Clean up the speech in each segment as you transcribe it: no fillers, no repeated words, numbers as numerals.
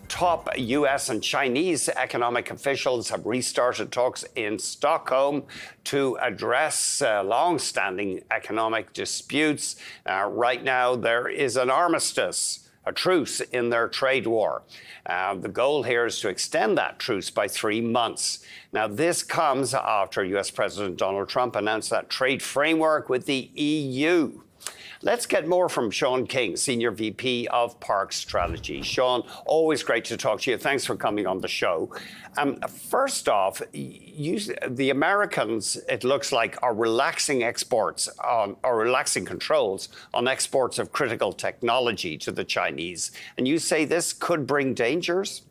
top US and Chinese economic officials have restarted talks in Stockholm to address long-standing economic disputes. Right now, there is an armistice, a truce in their trade war. The goal here is to extend that truce by 3 months. Now, this comes after US President Donald Trump announced that trade framework with the EU. Let's get more from Sean King, Senior VP of Park Strategy. Sean, always great to talk to you. Thanks for coming on the show. First off, the Americans, it looks like, are relaxing relaxing controls on exports of critical technology to the Chinese. And you say this could bring dangers?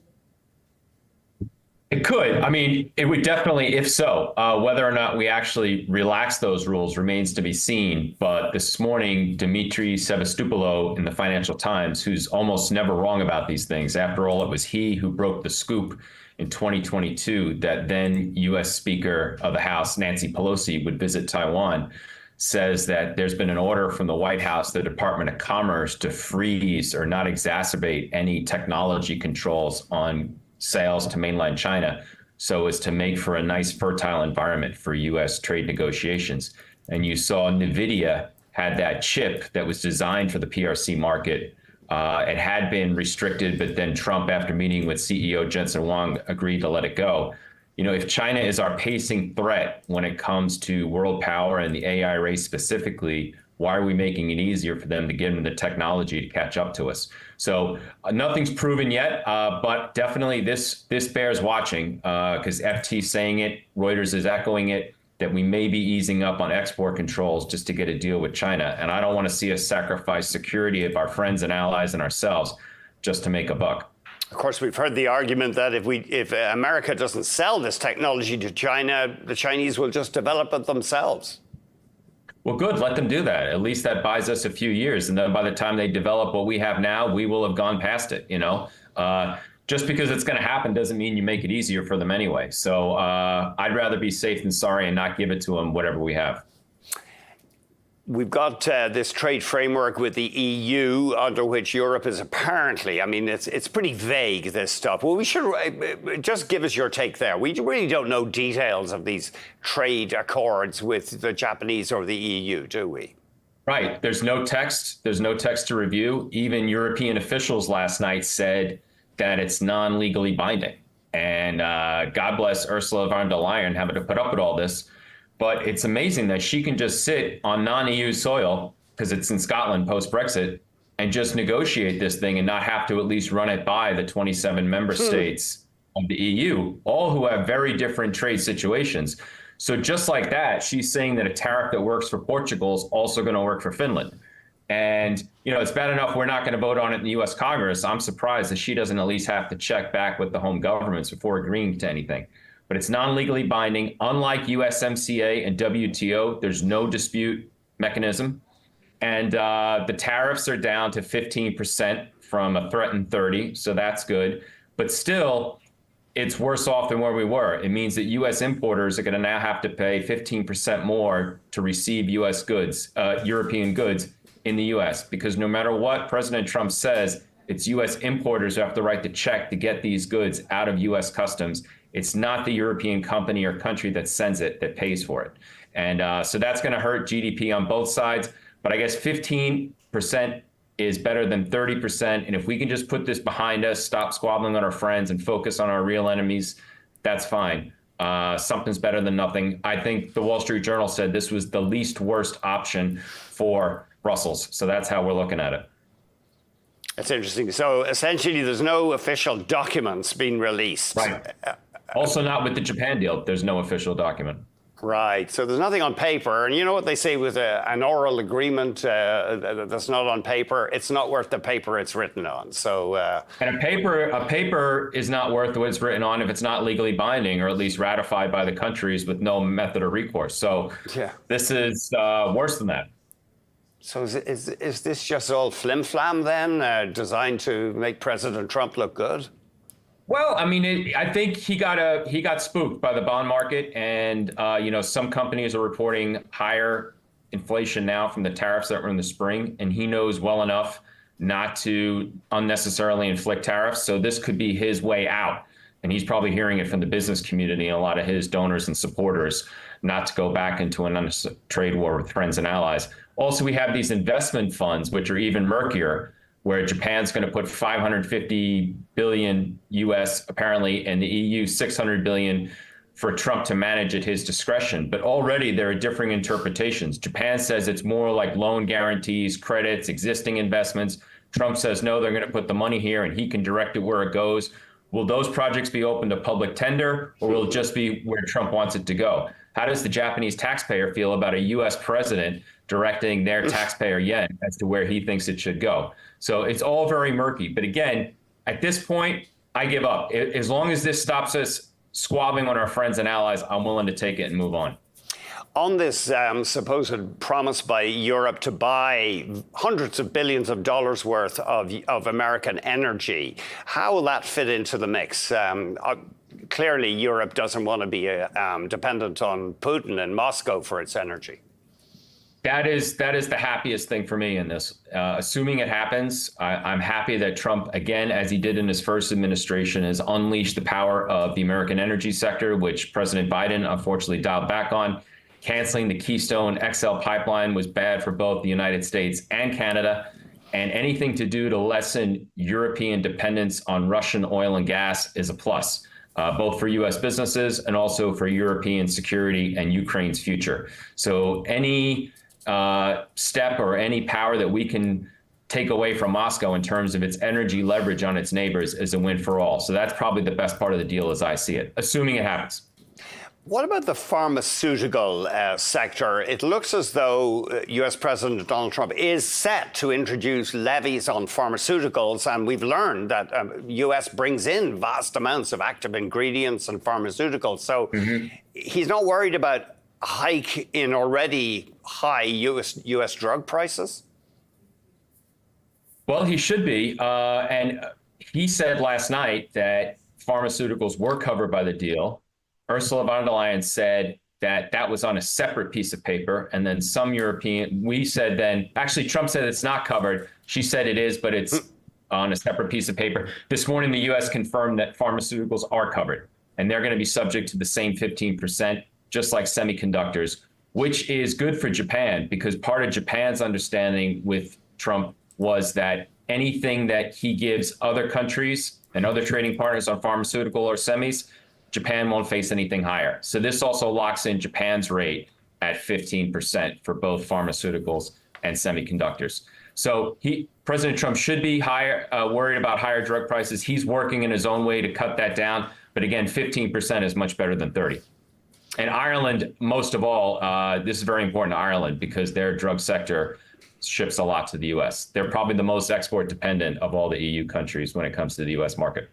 It could. I mean, it would definitely, if so. Whether or not we actually relax those rules remains to be seen. But this morning, Dmitry Sevastopoulos in the Financial Times, who's almost never wrong about these things. After all, it was he who broke the scoop in 2022 that then U.S. Speaker of the House, Nancy Pelosi, would visit Taiwan, says that there's been an order from the White House, the Department of Commerce, to freeze or not exacerbate any technology controls on sales to mainland China, so as to make for a nice fertile environment for U.S. trade negotiations. And you saw NVIDIA had that chip that was designed for the PRC market. It had been restricted, but then Trump, after meeting with CEO Jensen Huang, agreed to let it go. You know, if China is our pacing threat when it comes to world power and the AI race specifically, why are we making it easier for them to give them the technology to catch up to us? So nothing's proven yet, but definitely this bears watching because FT's saying it, Reuters is echoing it, that we may be easing up on export controls just to get a deal with China. And I don't want to see us sacrifice security of our friends and allies and ourselves just to make a buck. Of course, we've heard the argument that if America doesn't sell this technology to China, the Chinese will just develop it themselves. Well, good. Let them do that. At least that buys us a few years. And then by the time they develop what we have now, we will have gone past it. You know, just because it's going to happen doesn't mean you make it easier for them anyway. So I'd rather be safe than sorry and not give it to them whatever we have. We've got this trade framework with the EU, under which Europe is apparently, I mean, it's pretty vague, this stuff. Well, we should just give us your take there. We really don't know details of these trade accords with the Japanese or the EU, do we? Right. There's no text. There's no text to review. Even European officials last night said that it's non-legally binding. And God bless Ursula von der Leyen having to put up with all this. But it's amazing that she can just sit on non-EU soil, because it's in Scotland post-Brexit, and just negotiate this thing and not have to at least run it by the 27 member states of the EU, all who have very different trade situations. So just like that, she's saying that a tariff that works for Portugal is also going to work for Finland. And, you know, it's bad enough we're not going to vote on it in the U.S. Congress. I'm surprised that she doesn't at least have to check back with the home governments before agreeing to anything. But it's non-legally binding. Unlike USMCA and WTO, there's no dispute mechanism. And the tariffs are down to 15% from a threatened 30, so that's good. But still, it's worse off than where we were. It means that U.S. importers are going to now have to pay 15% more to receive U.S. goods, European goods in the U.S. Because no matter what President Trump says, it's U.S. importers who have to write the check to get these goods out of U.S. customs. It's not the European company or country that sends it that pays for it. And so that's going to hurt GDP on both sides. But I guess 15% is better than 30%. And if we can just put this behind us, stop squabbling on our friends and focus on our real enemies, that's fine. Something's better than nothing. I think the Wall Street Journal said this was the least worst option for Brussels. So that's how we're looking at it. That's interesting. So essentially, there's no official documents being released. Right. Also not with the Japan deal. There's no official document. Right. So there's nothing on paper. And you know what they say with an oral agreement that's not on paper? It's not worth the paper it's written on. So and a paper is not worth what it's written on if it's not legally binding or at least ratified by the countries with no method of recourse. So yeah, this is worse than that. So is this just all flimflam then, designed to make President Trump look good? Well, I mean, I think he got spooked by the bond market, and you know, some companies are reporting higher inflation now from the tariffs that were in the spring, and he knows well enough not to unnecessarily inflict tariffs. So this could be his way out. And he's probably hearing it from the business community and a lot of his donors and supporters, not to go back into an unnecessary trade war with friends and allies. Also, we have these investment funds, which are even murkier, where Japan's going to put 550 billion US apparently, and the EU 600 billion for Trump to manage at his discretion. But already there are differing interpretations. Japan says it's more like loan guarantees, credits, existing investments. Trump says, no, they're going to put the money here and he can direct it where it goes. Will those projects be open to public tender, or will it just be where Trump wants it to go? How does the Japanese taxpayer feel about a US president directing their taxpayer yen as to where he thinks it should go? So it's all very murky. But again, at this point, I give up. As long as this stops us squabbling on our friends and allies, I'm willing to take it and move on. On this supposed promise by Europe to buy hundreds of billions of dollars worth of American energy, how will that fit into the mix? Clearly, Europe doesn't want to be dependent on Putin and Moscow for its energy. That is the happiest thing for me in this. Assuming it happens, I'm happy that Trump, again, as he did in his first administration, has unleashed the power of the American energy sector, which President Biden unfortunately dialed back on. Canceling the Keystone XL pipeline was bad for both the United States and Canada. And anything to do to lessen European dependence on Russian oil and gas is a plus, both for U.S. businesses and also for European security and Ukraine's future. So any step or any power that we can take away from Moscow in terms of its energy leverage on its neighbors is a win for all. So that's probably the best part of the deal as I see it, assuming it happens. What about the pharmaceutical sector? It looks as though U.S. President Donald Trump is set to introduce levies on pharmaceuticals, and we've learned that U.S. brings in vast amounts of active ingredients and pharmaceuticals. So he's not worried about a hike in already high U.S. drug prices? Well, he should be. And he said last night that pharmaceuticals were covered by the deal. Ursula von der Leyen said that that was on a separate piece of paper. And then we said then, actually, Trump said it's not covered. She said it is, but it's on a separate piece of paper. This morning, the U.S. confirmed that pharmaceuticals are covered, and they're going to be subject to the same 15%, just like semiconductors, which is good for Japan, because part of Japan's understanding with Trump was that anything that he gives other countries and other trading partners on pharmaceutical or semis, Japan won't face anything higher. So this also locks in Japan's rate at 15% for both pharmaceuticals and semiconductors. So President Trump should be worried about higher drug prices. He's working in his own way to cut that down. But again, 15% is much better than 30. And Ireland, most of all, this is very important to Ireland because their drug sector ships a lot to the U.S. They're probably the most export dependent of all the EU countries when it comes to the U.S. market.